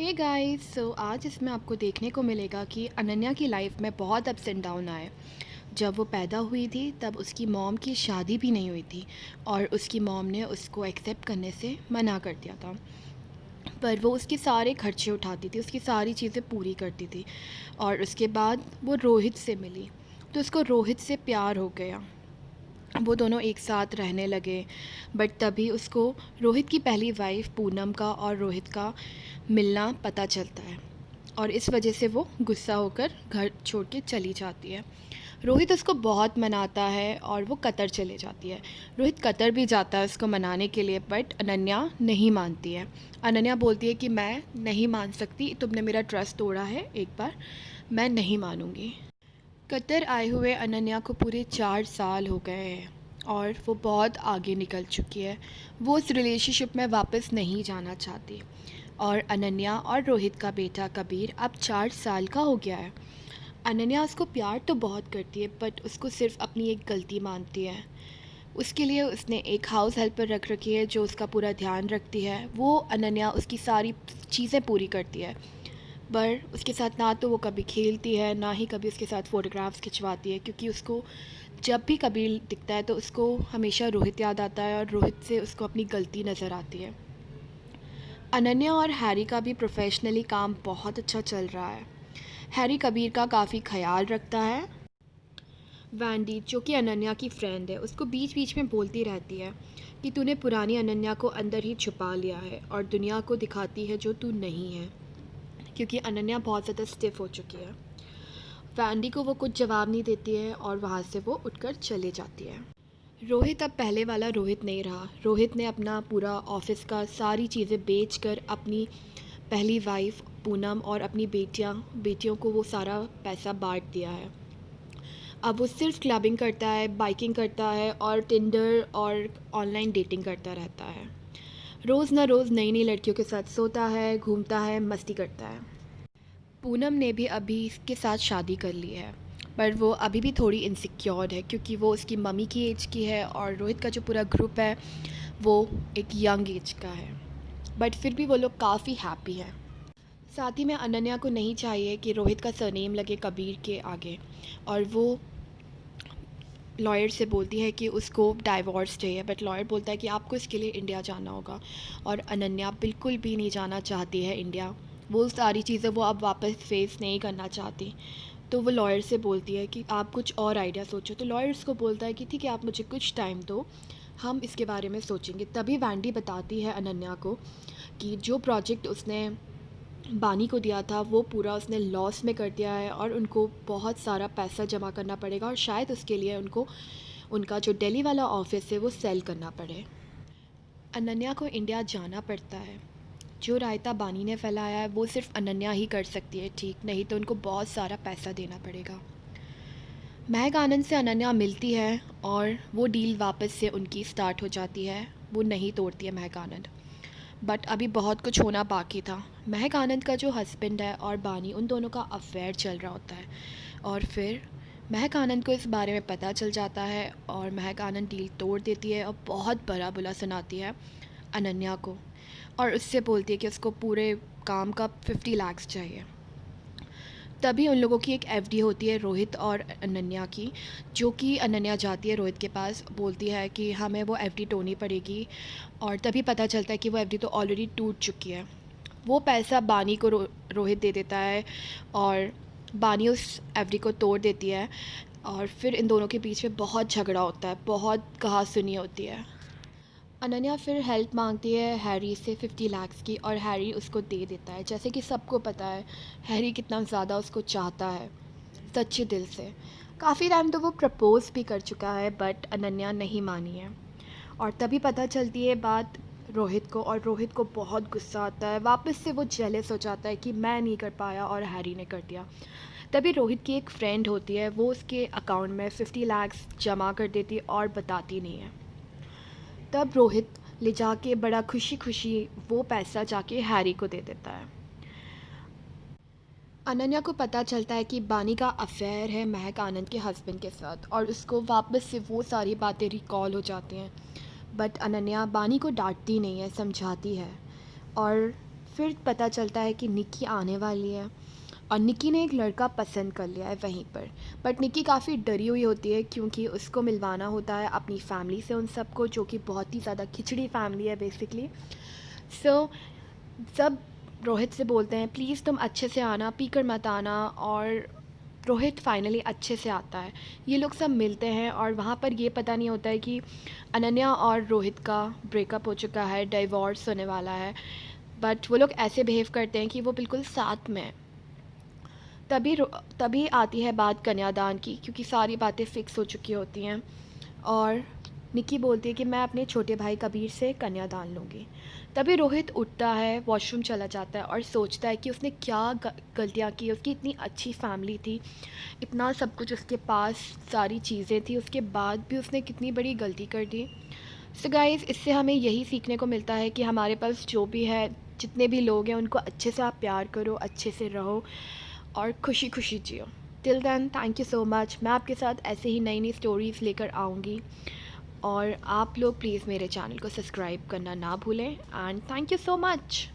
Hey guys, सो आज इसमें आपको देखने को मिलेगा कि अनन्या की लाइफ में बहुत अप्स एंड डाउन आए। जब वो पैदा हुई थी तब उसकी मॉम की शादी भी नहीं हुई थी और उसकी मॉम ने उसको एक्सेप्ट करने से मना कर दिया था। पर वो उसके सारे खर्चे उठाती थी, उसकी सारी चीज़ें पूरी करती थी। और उसके बाद वो रोहित से मिली तो उसको रोहित से प्यार हो गया। वो दोनों एक साथ रहने लगे। बट तभी उसको रोहित की पहली वाइफ पूनम का और रोहित का मिलना पता चलता है और इस वजह से वो गुस्सा होकर घर छोड़ के चली जाती है। रोहित उसको बहुत मनाता है और वो कतर चले जाती है। रोहित कतर भी जाता है उसको मनाने के लिए, बट अनन्या नहीं मानती है। अनन्या बोलती है कि मैं नहीं मान सकती, तुमने मेरा ट्रस्ट तोड़ा है एक बार, मैं नहीं मानूंगी। कतर आए हुए अनन्या को पूरे 4 साल हो गए हैं और वो बहुत आगे निकल चुकी है। वो उस रिलेशनशिप में वापस नहीं जाना चाहती और अनन्या और रोहित का बेटा कबीर अब 4 साल का हो गया है। अनन्या उसको प्यार तो बहुत करती है बट उसको सिर्फ अपनी एक गलती मानती है। उसके लिए उसने एक हाउस हेल्पर रख रखी है जो उसका पूरा ध्यान रखती है। वो अनन्या उसकी सारी चीज़ें पूरी करती है, पर उसके साथ ना तो वो कभी खेलती है ना ही कभी उसके साथ फ़ोटोग्राफ्स खिंचवाती है, क्योंकि उसको जब भी कबीर दिखता है तो उसको हमेशा रोहित याद आता है और रोहित से उसको अपनी गलती नज़र आती है। अनन्या और हैरी का भी प्रोफेशनली काम बहुत अच्छा चल रहा है। हैरी कबीर का काफ़ी ख्याल रखता है। वैंडी जो कि अनन्या की फ्रेंड है उसको बीच बीच में बोलती रहती है कि तूने पुरानी अनन्या को अंदर ही छुपा लिया है और दुनिया को दिखाती है जो तू नहीं है, क्योंकि अनन्या बहुत ज़्यादा स्टिफ हो चुकी है। वैंडी को वो कुछ जवाब नहीं देती है और वहाँ से वो उठकर चले जाती है। रोहित अब पहले वाला रोहित नहीं रहा। रोहित ने अपना पूरा ऑफिस का सारी चीज़ें बेचकर अपनी पहली वाइफ पूनम और अपनी बेटियों को वो सारा पैसा बांट दिया है। अब वो सिर्फ क्लबिंग करता है, बाइकिंग करता है और टिंडर और ऑनलाइन डेटिंग करता रहता है। रोज़ ना रोज़ नई नई लड़कियों के साथ सोता है, घूमता है, मस्ती करता है। पूनम ने भी अभी इसके साथ शादी कर ली है, पर वो अभी भी थोड़ी इनसिक्योर है क्योंकि वो उसकी मम्मी की एज की है और रोहित का जो पूरा ग्रुप है वो एक यंग एज का है। बट फिर भी वो लोग काफ़ी हैप्पी हैं। साथ ही में अनन्या को नहीं चाहिए कि रोहित का सरनेम लगे कबीर के आगे, और वो लॉयर से बोलती है कि उसको डाइवोर्स चाहिए। बट लॉयर बोलता है कि आपको इसके लिए इंडिया जाना होगा, और अनन्या बिल्कुल भी नहीं जाना चाहती है इंडिया। वो सारी चीज़ें वो अब वापस फेस नहीं करना चाहती। तो वो लॉयर से बोलती है कि आप कुछ और आइडिया सोचो। तो लॉयर उसको बोलता है कि ठीक है, आप मुझे कुछ टाइम दो, हम इसके बारे में सोचेंगे। तभी वैंडी बताती है अनन्या को कि जो प्रोजेक्ट उसने बानी को दिया था वो पूरा उसने लॉस में कर दिया है और उनको बहुत सारा पैसा जमा करना पड़ेगा, और शायद उसके लिए उनको उनका जो दिल्ली वाला ऑफिस है वो सेल करना पड़े। अनन्या को इंडिया जाना पड़ता है। जो रायता बानी ने फैलाया है वो सिर्फ अनन्या ही कर सकती है ठीक, नहीं तो उनको बहुत सारा पैसा देना पड़ेगा। महक आनंद से अनन्या मिलती है और वो डील वापस से उनकी स्टार्ट हो जाती है। वो नहीं तोड़ती है महक आनंद। बट अभी बहुत कुछ होना बाकी था। महक आनंद का जो हस्बैंड है और बानी, उन दोनों का अफेयर चल रहा होता है, और फिर महक आनंद को इस बारे में पता चल जाता है और महक आनंद डील तोड़ देती है और बहुत बड़ा बुला सुनाती है अनन्या को, और उससे बोलती है कि उसको पूरे काम का 50 लाख चाहिए। तभी उन लोगों की एक एफडी होती है रोहित और अनन्या की, जो कि अनन्या जाती है रोहित के पास, बोलती है कि हमें वो एफडी तोड़नी पड़ेगी। और तभी पता चलता है कि वो एफडी तो ऑलरेडी टूट चुकी है। वो पैसा बानी को रोहित दे देता है और बानी उस एफडी को तोड़ देती है, और फिर इन दोनों के बीच में बहुत झगड़ा होता है, बहुत कहा सुनी होती है। अनन्या फिर हेल्प मांगती है हैरी से 50 लाख की, और हैरी उसको दे देता है। जैसे कि सबको पता है हैरी कितना ज़्यादा उसको चाहता है, सच्चे दिल से। काफ़ी टाइम तो वो प्रपोज़ भी कर चुका है बट अनन्या नहीं मानी है। और तभी पता चलती है बात रोहित को, और रोहित को बहुत गुस्सा आता है। वापस से वो जेलस हो जाता है कि मैं नहीं कर पाया और हैरी ने कर दिया। तभी रोहित की एक फ्रेंड होती है, वो उसके अकाउंट में 50 लाख जमा कर देती है और बताती नहीं है। तब रोहित ले जाके बड़ा खुशी खुशी वो पैसा जाके हैरी को दे देता है। अनन्या को पता चलता है कि बानी का अफेयर है महक आनंद के हस्बैंड के साथ, और उसको वापस से वो सारी बातें रिकॉल हो जाती हैं। बट अनन्या बानी को डांटती नहीं है, समझाती है। और फिर पता चलता है कि निक्की आने वाली है और निक्की ने एक लड़का पसंद कर लिया है वहीं पर। बट निक्की काफ़ी डरी हुई होती है क्योंकि उसको मिलवाना होता है अपनी फैमिली से उन सबको, जो कि बहुत ही ज़्यादा खिचड़ी फैमिली है बेसिकली। सो सब रोहित से बोलते हैं प्लीज़ तुम अच्छे से आना, पी कर मत आना, और रोहित फाइनली अच्छे से आता है। ये लोग सब मिलते हैं और वहाँ पर ये पता नहीं होता है कि अनन्या और रोहित का ब्रेकअप हो चुका है, डिवोर्स होने वाला है। बट वो लोग ऐसे बिहेव करते हैं कि वो बिल्कुल साथ में हैं। तभी तभी आती है बात कन्यादान की, क्योंकि सारी बातें फ़िक्स हो चुकी होती हैं। और निक्की बोलती है कि मैं अपने छोटे भाई कबीर से कन्यादान लूँगी। तभी रोहित उठता है, वॉशरूम चला जाता है और सोचता है कि उसने क्या गलतियाँ की। उसकी इतनी अच्छी फैमिली थी, इतना सब कुछ उसके पास, सारी चीज़ें थी, उसके बाद भी उसने कितनी बड़ी गलती कर दी। सो गाइज़, इससे हमें यही सीखने को मिलता है कि हमारे पास जो भी है, जितने भी लोग हैं, उनको अच्छे से आप प्यार करो, अच्छे से रहो और खुशी खुशी जियो। Till then, thank you so much. मैं आपके साथ ऐसे ही नई नई स्टोरीज़ लेकर आऊँगी, और आप लोग प्लीज़ मेरे चैनल को सब्सक्राइब करना ना भूलें। And thank you so much.